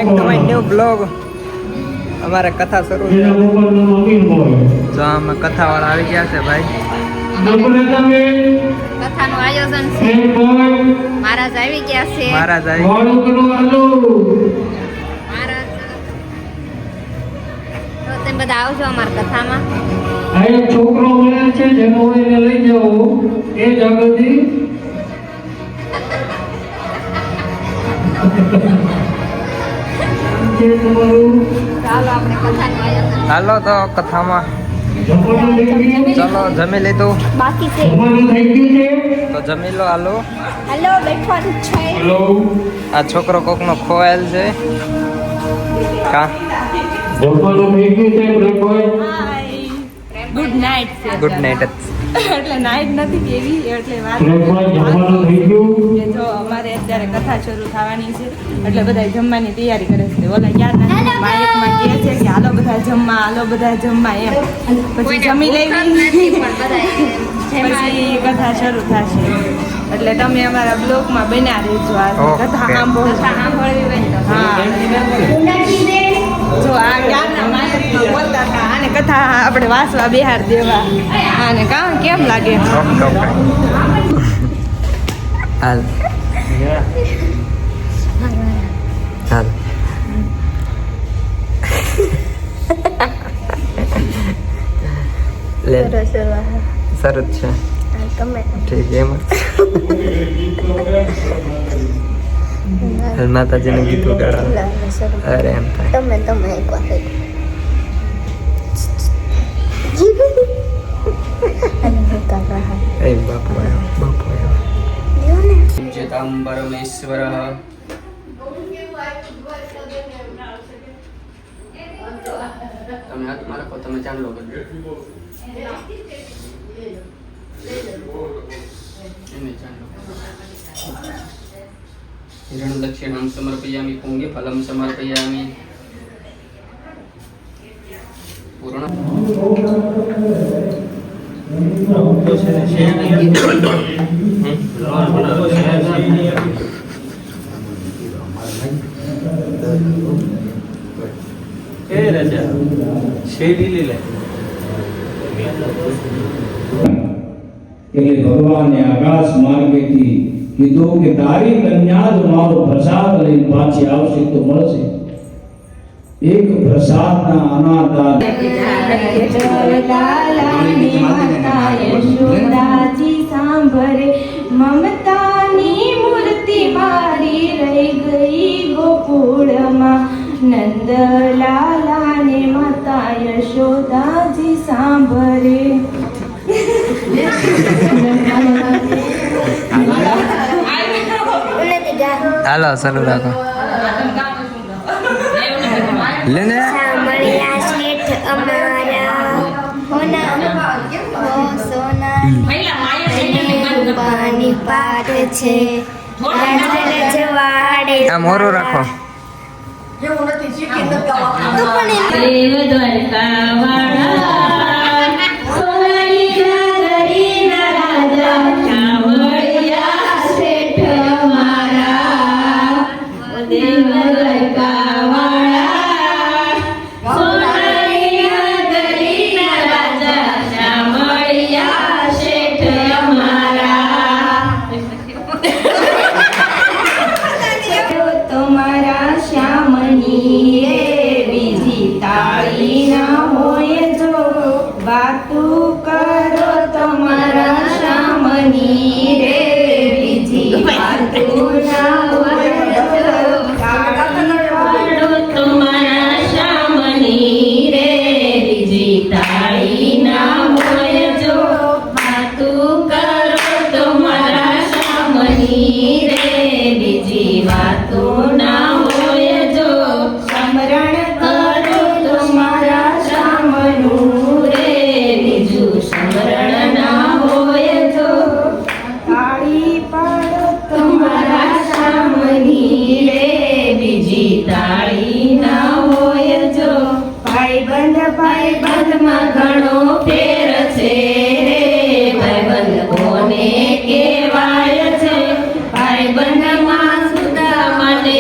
Back to my new blog. અમારે કથા શરૂ છે. જો અમે કથાવાળા આવી ગયા છે ભાઈ. કથાનું આયોજન છે. મહારાજ આવી ગયા છે. મહારાજ આવી મહારાજ તો તમે બધા આવજો અમારા કથામાં. આ એક છોકરો મળે છે જેનો એને લઈ જાઓ એ જાગૃતિ ચાલો આપણે કથાનું આયોજન. હાલો તો કથામાં ચલો જમી લીધું બાકી છે. તો જમી લો. હાલો હેલો બેઠવાનું છે. આ છોકરો કોકનો ખોવાયેલ છે. કા ગુડ નાઇટ છે. Good night. એટલે નાઇટ નથી કેવી એટલે વાત કે જો અમારે અત્યારે કથા શરૂ થવાની છે એટલે બધા જમવાની તૈયારી કરે છે. ઓલા યાર માયકમાં કહે છે કે હાલો બધા જમવા એમ. પછી જમી લેવી પછી કથા શરૂ થશે. એટલે તમે અમારા બ્લોગમાં બન્યા રહેજો. આ કથા સાંભળવી હા. જો આ યારના માયકમાં બોલતા હતા આને કથા આપણે વાંચવા બેહાર દેવા આને કામ કેમ લાગે? હાલ હાલ લે સરસ છે. ઠીક એમ જ માતાજીને ગીતું ગાડા. અરે એમ થાય તમે એક વાત એ બાપુ ચેતાંબરમેશ્વર તમે હાથ મારો તમે ચાંદલો કરજો એને ચાંદલો હિરણ દક્ષિણામ સમર્પયામિ પુંગે ફલમ સમર્પયામિ પૂર્ણ એટલે ભગવાને આકાશ માર્ગેથી કીધું કે તારી કન્યા જો મારો પ્રસાદ લઈને પાછી આવશે તો મળશે. એક પ્રસાદના અનાદાન સાંભળે મમતાની મૂર્તિ મારી રહી ગઈ ગોકુળમાં. નંદલાલાને માતા યશોદાજી સાંભળે. હાલો શરૂ રાખો. લેને પાણી પાડે છે આ મોરો રાખો. ભાઈબંધમાં ઘણો ફેર છે રે. ભાઈબંધ કોને કહેવાય છે? ભાઈબંધમાં સુદામાને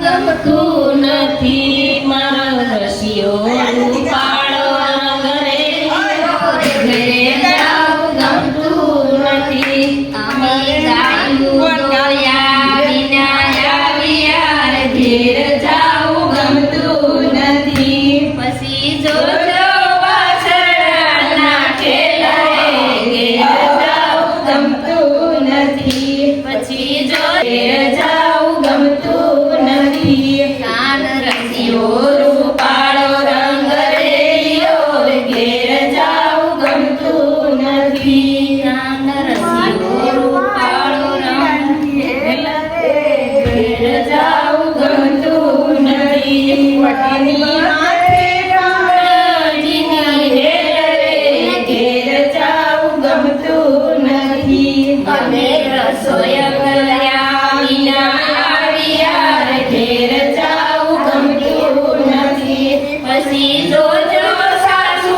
ગમતું નથી મારો રસિયો રૂપાળો ઘરે ઘરે જાઉં ગમતું નથી અમે ગાયું ગોયા વિના આવ્યા ઘેર જાઉં ગમતું નથી પછી જોજો વાછરડાના ખેલરે ઘેર જાઉં ગમતું નથી પછી જો ઘેર જાઉં ગમતું નથી કાન રસિયો રૂપાળો રંગ રેલિયો ઘેર જાઉં ગમતું નથી કાન રસિયો રૂપાળો રંગ ઘેર જાઉં ગમતું નથી પટની માથે રામજીની હેરે ઘેર જાઉં ગમતું નથી અમે રસોઈ કર્યા વિના આવ્યા ઘેર જાઉં ગમતું નથી પછી જોજો સાસુ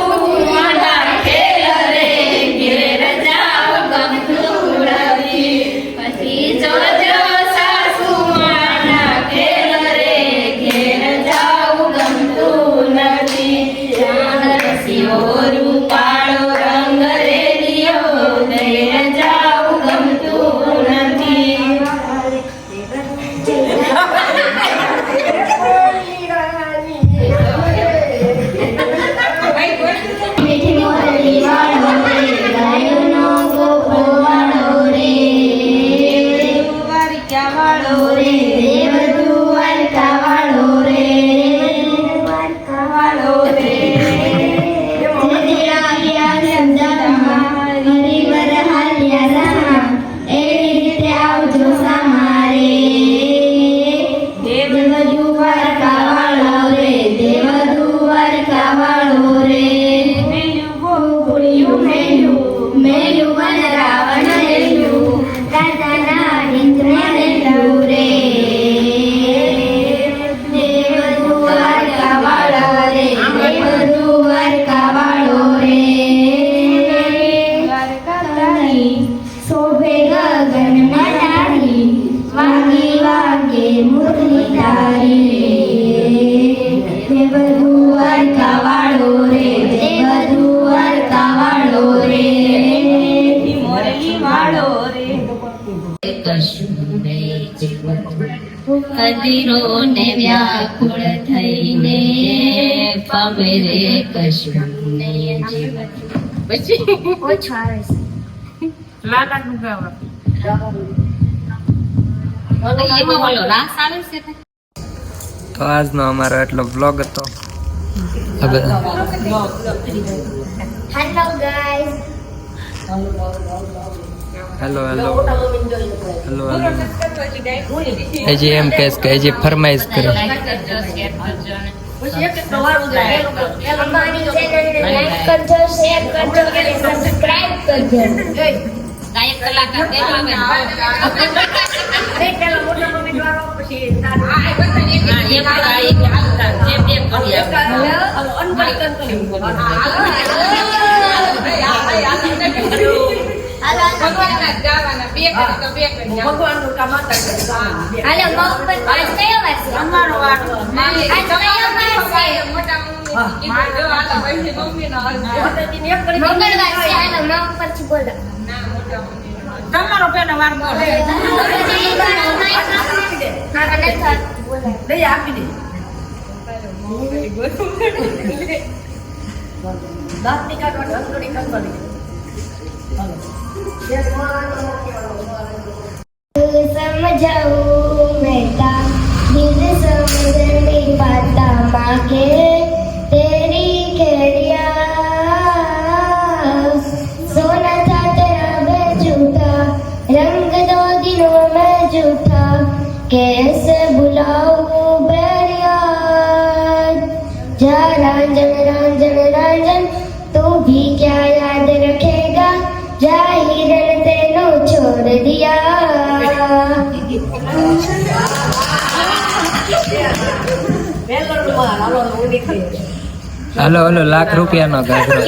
મારા ખેલ રે ઘેર જાઉં ગમતું નથી પછી જોજો સાસુ મારા ખેલ રે ઘેર જાઉં ગમતું નથી જાન રસિયો રૂપાળો રંગ રેલિયો ઘેર જાઉં ગમતું નથી મીઠી મોરલી વાળો રે ગાયોનો ગોપો વાળો રે દ્વારિકા વાળો રે દેવ દ્વારકા વાળો રે દ્વારકા વાળો રે હરિવર હાલ્યા રામા એવી રીતે આવજો સામારે દેવ દ્વારકા વાળો રે દેવ દ્વારકા વાળો રે મેલું વન રાવણ રેલું રાજાના હિંદને રેલું રે દેવ દ્વારકા વાળો રે દેવ દ્વારકા વાળો રે દ્વારકાની શોભે ગગનમાં તારી વાગે વાગે મુરલી તારી દેવ દ્વારકા વાળો રે દેવ દ્વારકા વાળો રે મોરલી વાળો રે કદીરો ને વ્યાકુળ થઈને પામે રે કશું નહીં જીવન પછી ઓછો આવે છે લાલા નું ગાવા એમાં બોલો રાસ આવે છે તો આજનો અમારો એટલો બ્લોગ હતો hello guys hello hello hello hello હજી એમ કહેશ કે હજી ફરમાઈશ કરે અમારી ચેનલને લાઈક કરજો શેર કરજો અને સબસ્ક્રાઇબ કરજો ગાયક કલાકાર કેવા ભગવાનનું કામ તમારો પેલો વાર બોલે આપી દે દાંત નીકાળવા હંસોડી કંસોડી समझाऊं बेटा दिल समझ नहीं पाता मांगे तेरी खेड़िया सोना था तेरा मैं झूठा रंग दो दिनों में झूठा कैसे बुलाऊं बैरिया जा रांझन रांझन रांझन तू भी क्या याद रखेगा जाहिर तेनो छोड़ दिया હાલો હાલો ₹1,00,000 નો ગાજરો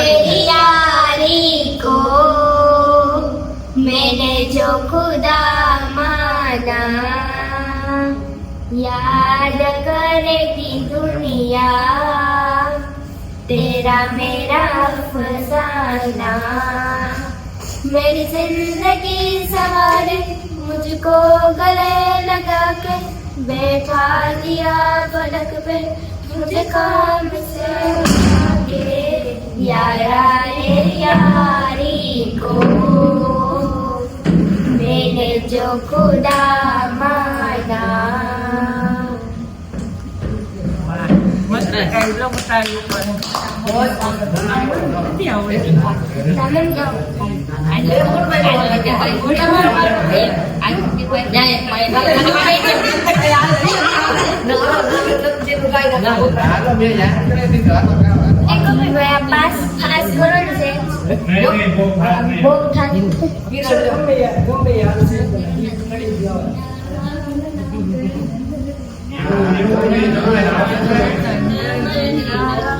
तेरी यारी को मैंने जो खुदा माना, याद करेगी दुनिया तेरा मेरा फसाना। मेरी जिंदगी सवारे मुझको गले लगा के बैठा दिया पलक पे मुझे काम से उठा के। यारा रे यारी को मैंने जो खुदा माना।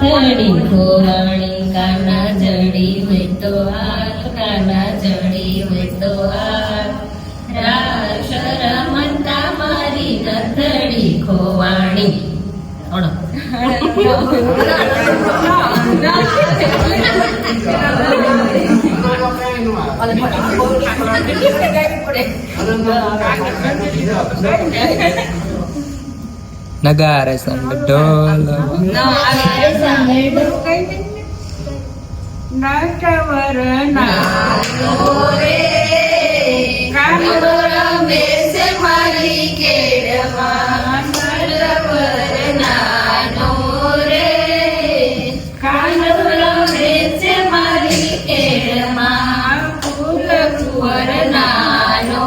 जड़ी खोवाणी काना जड़ी हुई तो आर काना जड़ी हुई तो आर शरमंता मारी गथड़ी खोवाणी નગારે સંગ ઢોલ નટવર નાનો રે કાનો રમે છે મારી કેડમાં। નટવર નાનો રે કાનો રમે છે મારી કેડમાં। ફૂલ કુંવર નાનો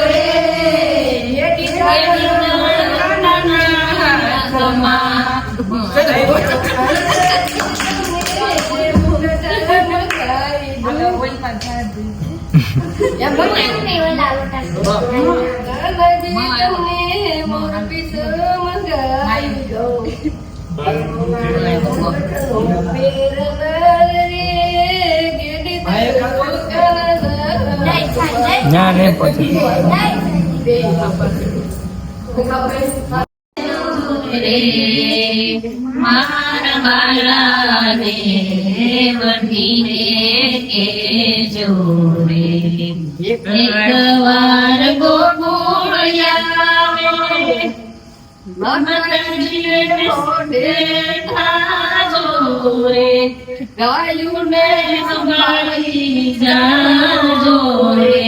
રે ના ને પછી मारा बाला ने वठीने के जोड़े एक बार गोकुळिया में ममतजी ने था जोड़े गायु ने संभाली जा जोड़े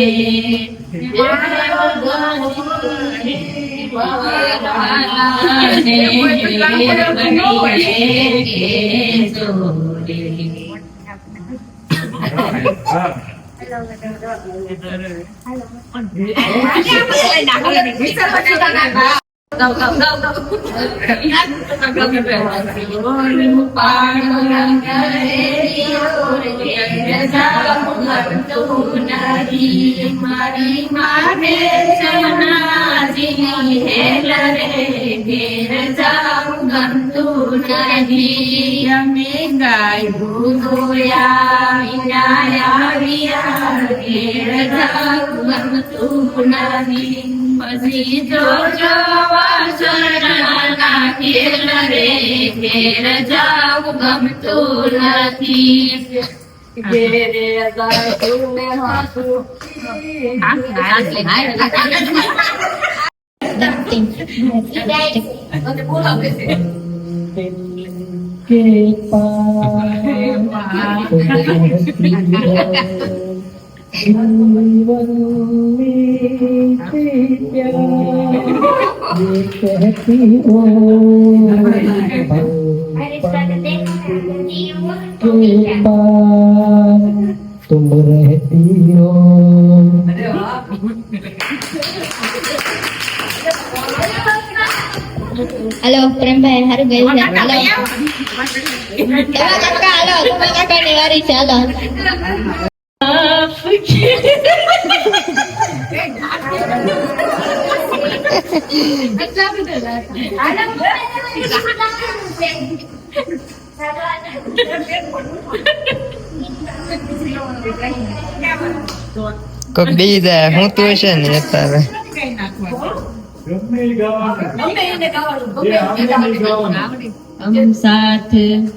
मारी मारे सनाजी हेलरे घेर जाऊ गंतु नदी हमें गाय भूया विनाया विया घेर जाऊ गंतु नदी मसी जो जो वासना घेर रे घेर जाऊ गंतु नदी घेरे जाऊ में हाथू तुम रहती हो हेलो प्रेम भाई हारू गई है। हेलो काका हेलो तुम्हें काका ने वारी से हेलो કોક બી જાય હું તો છે ને અત્યારે हम साथ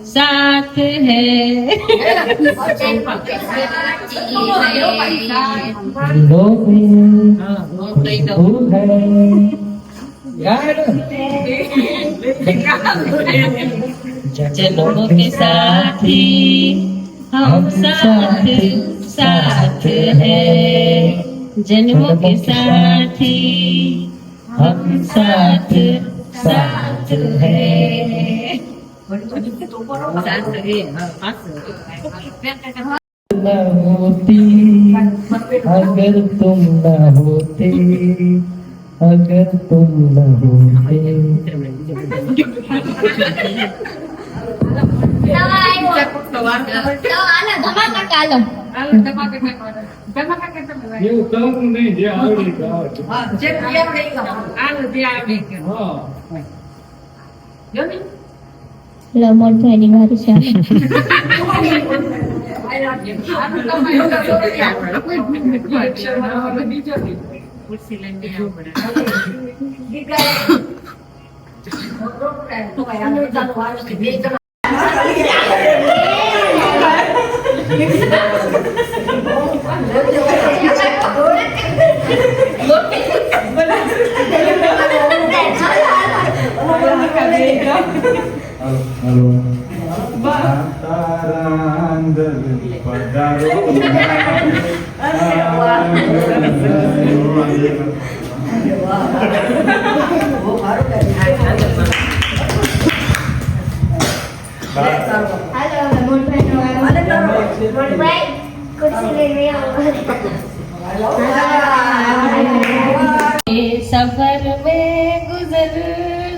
साथ है चलो के साथ ही हम साथ साथ है जन्मों के साथ ही हम साथ साथ है न होती अगर तुम न होते अगर तुम न होते મોટભાઈની વારી છે सफर में गुजर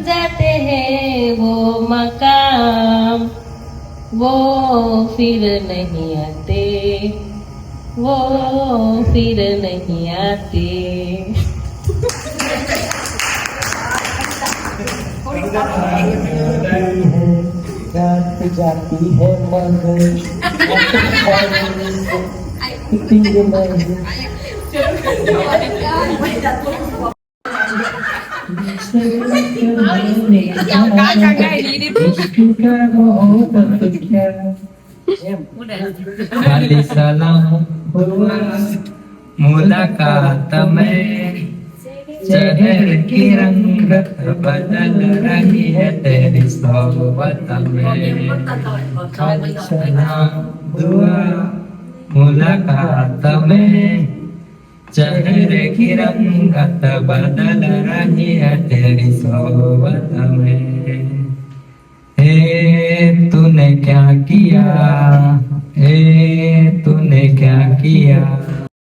जाते हैं वो मकाम वो फिर नहीं आते वो फिर नहीं आते रात जाती है मगर खाली सलाम हुआ मुलाकात में शहर की रंगत बदल रही है तेरी सोबत में खाली सलाम हुआ मुलाकात में शहर की रंगत बदल रही है तेरी सोबत में तूने क्या किया तूने क्या किया